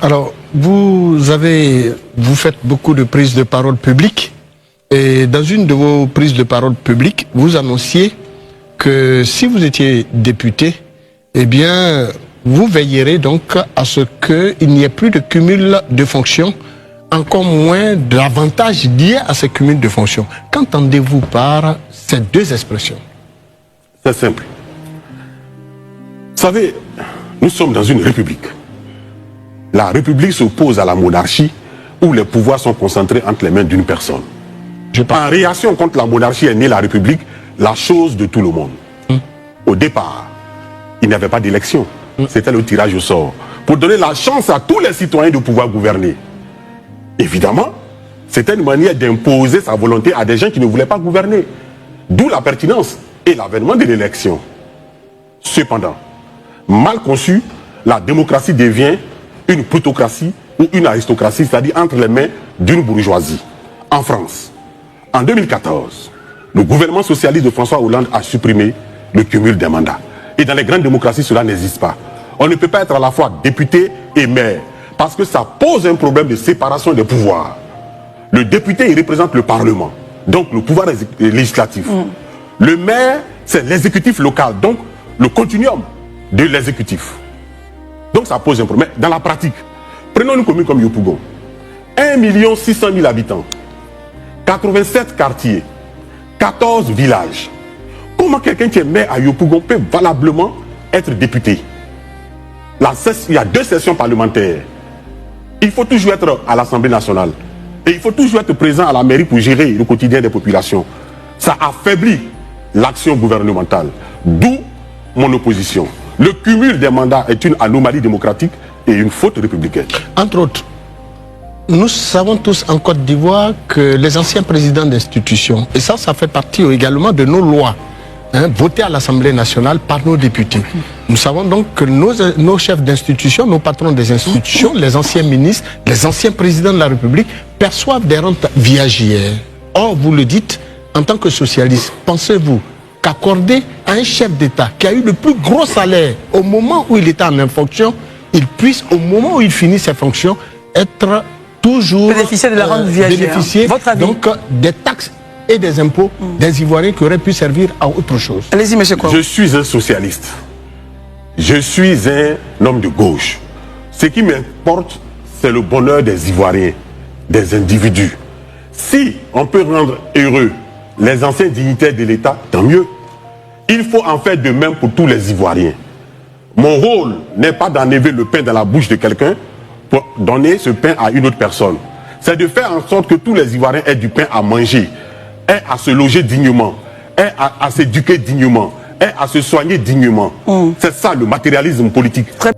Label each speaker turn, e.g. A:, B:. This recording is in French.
A: Alors, vous faites beaucoup de prises de parole publiques. Et dans une de vos prises de parole publiques, vous annonciez que si vous étiez député, eh bien, vous veillerez donc à ce qu'il n'y ait plus de cumul de fonctions, encore moins d'avantages liés à ce cumul de fonctions. Qu'entendez-vous par ces deux expressions?
B: C'est simple. Vous savez, nous sommes dans une république. La république s'oppose à la monarchie où les pouvoirs sont concentrés entre les mains d'une personne. En réaction contre la monarchie est née la république, la chose de tout le monde. Au départ, il n'y avait pas d'élection. C'était le tirage au sort. Pour donner la chance à tous les citoyens de pouvoir gouverner. Évidemment, c'était une manière d'imposer sa volonté à des gens qui ne voulaient pas gouverner. D'où la pertinence et l'avènement de l'élection. Cependant, mal conçue, la démocratie devient une plutocratie ou une aristocratie, c'est-à-dire entre les mains d'une bourgeoisie. En France, en 2014, le gouvernement socialiste de François Hollande a supprimé le cumul des mandats. Et dans les grandes démocraties, cela n'existe pas. On ne peut pas être à la fois député et maire, parce que ça pose un problème de séparation des pouvoirs. Le député, il représente le Parlement, donc le pouvoir législatif. Le maire, c'est l'exécutif local, donc le continuum de l'exécutif. Donc ça pose un problème. Dans la pratique, prenons une commune comme Yopougon. 1 600 000 habitants, 87 quartiers, 14 villages. Comment quelqu'un qui est maire à Yopougon peut valablement être député? Il y a 2 sessions parlementaires. Il faut toujours être à l'Assemblée nationale. Et il faut toujours être présent à la mairie pour gérer le quotidien des populations. Ça affaiblit l'action gouvernementale. D'où mon opposition. Le cumul des mandats est une anomalie démocratique et une faute républicaine.
A: Entre autres, nous savons tous en Côte d'Ivoire que les anciens présidents d'institutions, et ça fait partie également de nos lois, votées à l'Assemblée nationale par nos députés. Nous savons donc que nos chefs d'institutions, nos patrons des institutions, les anciens ministres, les anciens présidents de la République perçoivent des rentes viagères. Or, vous le dites, en tant que socialiste, pensez-vous qu'accorder à un chef d'État qui a eu le plus gros salaire au moment où il était en fonction, il puisse, au moment où il finit ses fonctions, être toujours
C: bénéficier de la rente viagère.
A: Votre avis? Donc des taxes et des impôts des Ivoiriens qui auraient pu servir à autre chose.
C: Allez-y, monsieur Kouakou.
B: Je suis un socialiste. Je suis un homme de gauche. Ce qui m'importe, c'est le bonheur des Ivoiriens, des individus. Si on peut rendre heureux les anciens dignitaires de l'État, tant mieux. Il faut en faire de même pour tous les Ivoiriens. Mon rôle n'est pas d'enlever le pain dans la bouche de quelqu'un pour donner ce pain à une autre personne. C'est de faire en sorte que tous les Ivoiriens aient du pain à manger, aient à se loger dignement, aient à s'éduquer dignement, aient à se soigner dignement. C'est ça le matérialisme politique.